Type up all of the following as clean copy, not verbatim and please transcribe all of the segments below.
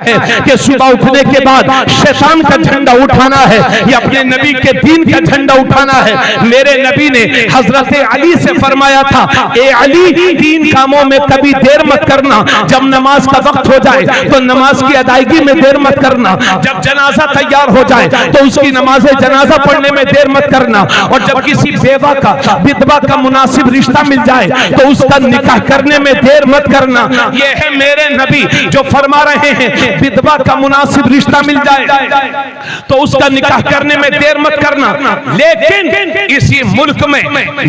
है कि सुबह उठने के बाद शैतान का झंडा उठाना है या अपने नबी के दीन का झंडा उठाना है। मेरे नबी ने हजरत अली से फरमाया था, ए अली, 3 कामों में कभी देर मत करना। जब नमाज का वक्त हो जाए तो नमाज की अदायगी में देर मत करना। जब जनाजा तैयार हो जाए तो उसकी नमाज जनाजा पढ़ने में देर मत करना। और जब किसी बेवा का, विधवा का मुनासिब रिश्ता मिल जाए तो उसका निकाह करने में देर मत करना। ये है मेरे नबी जो फरमा रहे हैं, विधवा का मुनासिब रिश्ता मिल जाए तो उसका निकाह करने में देर मत करना। लेकिन इसी मुल्क में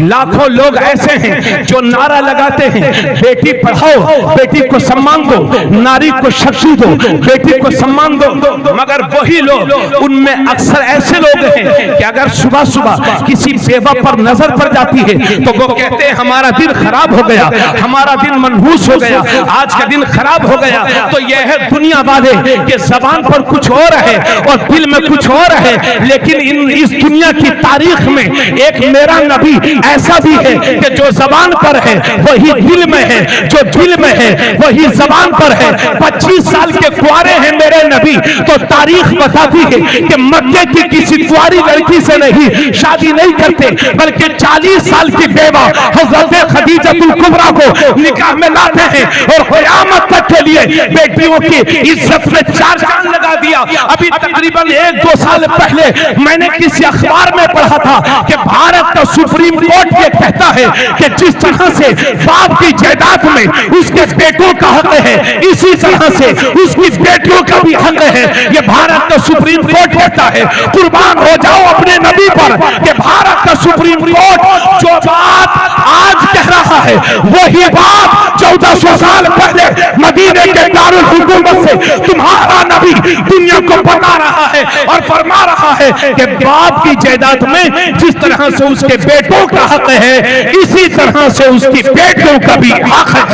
लाखों लोग ऐसे हैं जो नारा लगाते हैं, बेटी पढ़ाओ, बेटी को सम्मान दो, नारी को शक्ति दो, बेटी को सम्मान दो। मगर वही लोग, उनमें अक्सर ऐसे लोग हैं कि अगर सुबह सुबह किसी बेवा पर नजर पड़ जाती है तो वो कहते हैं हमारा दिन खराब हो गया, हमारा दिन मनहूस हो गया, आज का दिन खराब हो गया। तो यह है दुनिया वाले के जबान पर कुछ और है और दिल में कुछ और है। लेकिन इस दुनिया की तारीख में एक मेरा नबी ऐसा भी है कि जो जबान पर है वही दिल में है, जो दिल में है वही जबान पर है। 25 साल के कुआरे हैं मेरे नबी, तो तारीख बताती है कि मक्के की किसी कुआरी लड़की से नहीं शादी नहीं करते, बल्कि 40 साल की बेवा हजरत खदीजतुल कुबरा को निकाह में लाते हैं और क़यामत तक के लिए बेटियों की इज्जत में 4 चांद लगा दिया। अभी तकरीबन 1-2 साल पहले मैंने किसी अखबार में पढ़ा था कि भारत का सुप्रीम कोर्ट ये कहता है कि जिस तरह से बाप की जायदाद में उसके बेटों का हक है, इसी तरह से उसकी बेटियों का भी हक है। ये भारत का सुप्रीम कोर्ट कहता है। कुर्बान हो जाओ अपने नबी पर कि भारत का सुप्रीम कोर्ट जो बात आज कह रहा है वही बात 1400 साल पहले मदीने के दारुल हुकूमत से तुम्हारा नबी दुनिया को बता रहा है और फरमा रहा है कि बाप की जायदाद में जिस तरह से उसके बेटों का हक है, इसी तरह से उसकी बेटियों का भी हक है।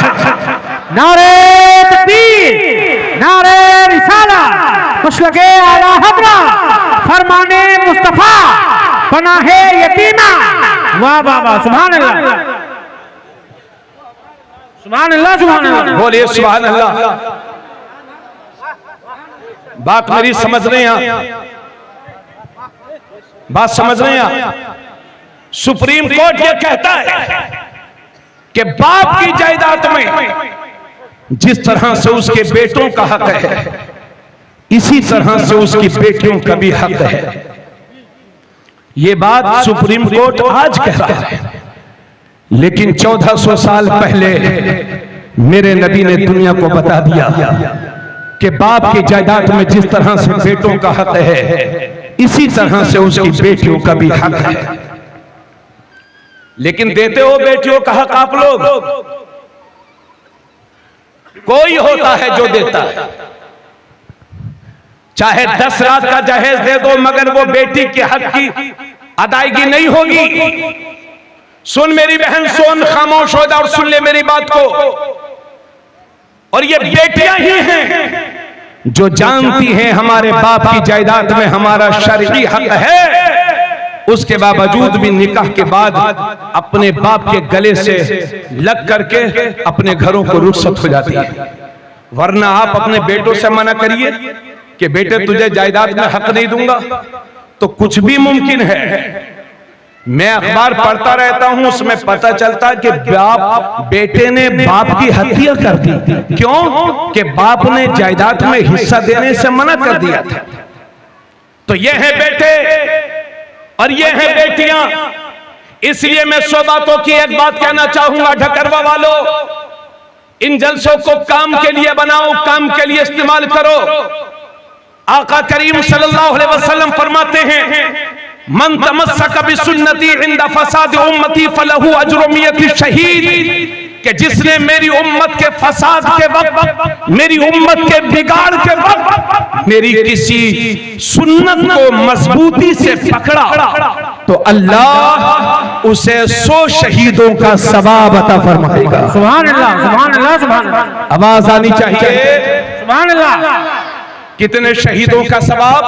नारे तकबीर, नारे रिसाला, मुशलके आला हज़रत, फरमाने मुस्तफा, पनाहे यतीमा। वाह वाह वाह, सुभान अल्लाह, सुभान अल्लाह, सुभान अल्लाह, बोलिए सुभान अल्लाह। बात मेरी समझ रहे हैं, बात समझ रहे हैं। सुप्रीम कोर्ट ये कहता है कि बाप की जायदाद में जिस तरह से उसके बेटों का हक है, इसी तरह से उसकी बेटियों का भी हक है। ये बात सुप्रीम कोर्ट आज कह रहा है, लेकिन 1400 साल पहले मेरे नबी ने दुनिया को बता दिया कि बाप की जायदाद में जिस तरह से बेटों का हक है, इसी तरह से उसकी बेटियों का भी हक है। लेकिन देते हो बेटियों का हक आप लोग? कोई होता है जो देता है, चाहे 10 लाख का जहेज दे दो, मगर वो बेटी के हक की अदायगी नहीं होगी। सुन मेरी बहन, सुन, खामोश हो जा और सुन ले मेरी बात को। और ये बेटियां ही हैं जो जानती हैं हमारे बाप की जायदाद में हमारा शरई हक है, उसके बावजूद भी निकाह के बाद अपने बाप के गले से लग करके अपने घरों को रुखसत हो जाती है। वरना आप अपने बेटों से मना करिए कि बेटे तुझे जायदाद में हक नहीं दूंगा, तो कुछ भी मुमकिन है। मैं अखबार पढ़ता रहता हूं, उसमें पता चलता है कि बाप, बेटे ने बाप की हत्या कर दी। क्यों? कि बाप ने जायदाद में हिस्सा देने से मना कर दिया था। तो ये है बेटे और ये है बेटियां। इसलिए मैं 100 बातों की एक बात कहना चाहूंगा, ढकरवा वालों, इन जलसों को काम के लिए बनाओ, काम के लिए इस्तेमाल करो। आका करीम सल्लल्लाहु अलैहि वसल्लम फरमाते हैं, मन तमस्सक बिसुन्नती इंदा फसाद उम्मती फलहु अज्रु मियति शहीद, कि जिसने मेरी उम्मत के फसाद के वक्त, मेरी उम्मत के बिगाड़ के वक्त मेरी किसी सुन्नत को मजबूती से पकड़ा तो अल्लाह उसे 100 शहीदों का सवाब अता फरमाएगा। सुभान अल्लाह, सुभान अल्लाह, सुभान अल्लाह। आवाज आनी चाहिए, सुभान अल्लाह। कितने शहीदों का सवाब?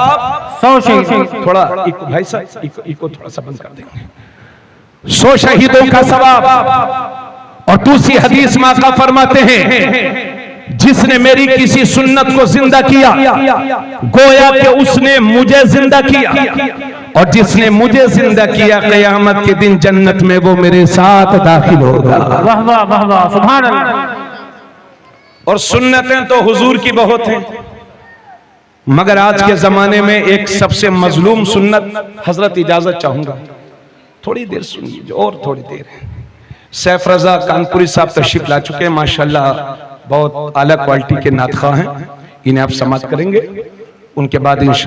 100 शहीद। थोड़ा भाई साहब इको थोड़ा सा बंद कर देंगे। 100 शहीदों का सवाब। और दूसरी हदीस में आका फरमाते हैं, जिसने मेरी किसी सुन्नत को जिंदा किया गोया कि उसने मुझे जिंदा किया, और जिसने मुझे जिंदा किया क़यामत के दिन जन्नत में वो मेरे साथ दाखिल होगा। वाह वाह वाह वाह, सुभान अल्लाह। और सुन्नतें तो हुजूर की बहुत हैं, मगर आज के जमाने में एक सबसे मजलूम सुन्नत, हजरत इजाजत चाहूंगा थोड़ी देर सुनिए, और थोड़ी देर है। सैफ रजा कानपुरी साहब तशरीफ ला चुके हैं, माशाल्लाह बहुत आला क्वालिटी के नातखा हैं, इन्हें आप समाप्त करेंगे, उनके बाद इंशाअल्लाह